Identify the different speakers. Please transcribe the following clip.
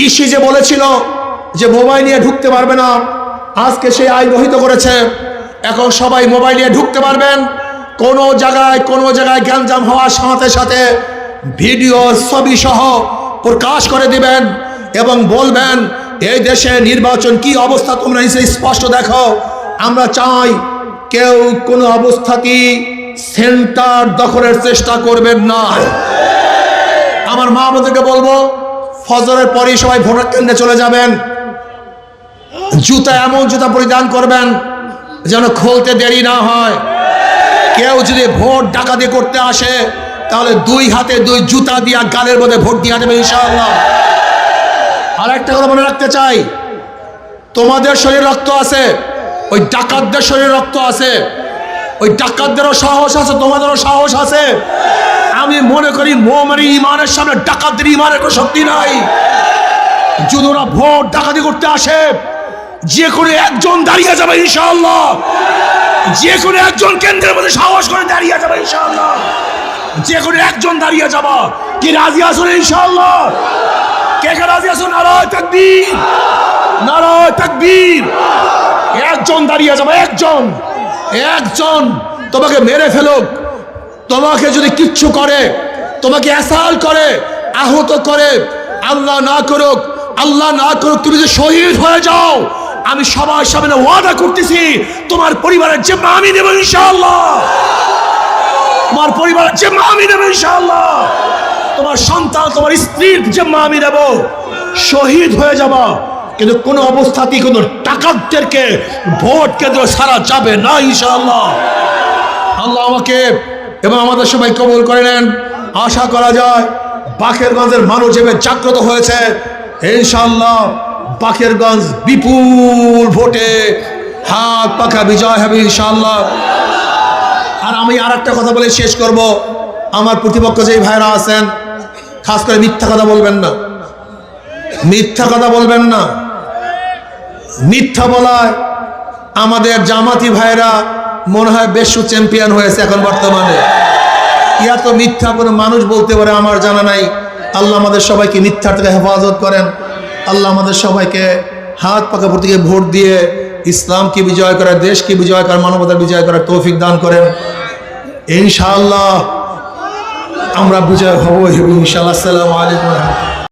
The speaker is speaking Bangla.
Speaker 1: ইসি যে বলেছিল যে মোবাইল নিয়ে ঢুকতে পারবে না, আজকে সেই আইন রহিত করেছে। এখন সবাই মোবাইল নিয়ে ঢুকতে পারবেন। কোনো জায়গায় গ্যাঞ্জাম হওয়ার সাথে সাথে ভিডিও ছবি সহ প্রকাশ করে দিবেন এবং বলবেন এই দেশে নির্বাচন কি অবস্থা তোমরা স্পষ্ট দেখো। আমরা চাই কেউ কোনো অবস্থাতেই সেন্টার দখলের চেষ্টা করবেন না। আমার মা আমাদেরকে বলবো, ফজরের পরই সবাই ভোট কেন্দ্রে চলে যাবেন। জুতা এমন জুতা পরিধান করবেন যেন খুলতে দেরি না হয়। কেউ যদি ভোট ডাকাতি করতে আসে তাহলে দুই হাতে দুই জুতা দিয়া গালের মধ্যে ভোট দিয়ে দেবে ইনশাআল্লাহ। আর একটা কথা মনে রাখতে চাই, তোমাদের শরীরে রক্ত আছে, ওই ডাকাতদের শরীরে রক্ত আছে। ওই ডাকাতদেরও সাহস আছে, তোমাদেরও সাহস আছে। আমি মনে করি মুমিনের ইমানের সামনে ডাকাতদের ইমানের কোনো শক্তি নাই। যদি ওরা ভোট ডাকাতি করতে আসে, যে কোনো একজন দাঁড়িয়ে যাবে ইনশাআল্লাহ। যে কোনো একজন কেন্দ্রের মধ্যে সাহস করে দাঁড়িয়ে যাবে ইনশাআল্লাহ। যে কোনো একজন দাঁড়িয়ে যাবা। কি রাজি আছেন ইনশাআল্লাহ? কে কে রাজি আছেন? নারায়ে তাকবীর, নারায়ে তাকবীর। একজন দাঁড়িয়ে যাবে, একজন তোমাকে মেরে ফেলুক, তোমাকে যদি কিচ্ছু করে, তোমাকে অ্যাসাল্ট করে, আহত করে, আল্লাহ না করুক তুমি যে শহীদ হয়ে যাও, আমি সবার সামনে ওয়াদা করতেছি তোমার পরিবারের জিম্মা আমি নেব ইনশাআল্লাহ। তোমার পরিবারের জিম্মা আমি নেব ইনশাআল্লাহ। তোমার সন্তান, তোমার স্ত্রীর জিম্মা আমি নেব। শহীদ হয়ে যাবা, কিন্তু কোনো অবস্থাতেই কোনো ডাকাতদেরকে ভোট কেন্দ্র ছাড়া যাবে না ইনশাআল্লাহ। আল্লাহ আমাকে এবং আমাদের সবাই কবুল করে নেন। আশা করা যায় বাকেরগঞ্জের মানুষ যেভাবে জাগ্রত হয়েছে, ইনশাআল্লাহ বাকেরগঞ্জ বিপুল ভোটে হাত পাখা বিজয় হবে ইনশাআল্লাহ। আর আমি আর একটা কথা বলে শেষ করব, আমার প্রতিপক্ষ যেই ভাইরা আছেন, খাস করে মিথ্যা কথা বলবেন না, মিথ্যা কথা বলবেন না। মিথ্যা বলায় আমাদের জামাতি ভাইরা মনে হয় বিশ্ব চ্যাম্পিয়ন হয়েছে এখন বর্তমানে। ইয়া তো মিথ্যা কোনো মানুষ বলতে পারে আমার জানা নাই। আল্লাহ আমাদের সবাইকে মিথ্যা থেকে হেফাজত করেন। আল্লাহ আমাদের সবাইকে হাত পাকা প্রতীকে ভোট দিয়ে ইসলামকে বিজয় করার, দেশকে বিজয় করার, মানবতার বিজয় করার তৌফিক দান করেন। ইনশাআল্লাহ আমরা বিজয় হব ইনশাআল্লাহ। আসসালামু আলাইকুম।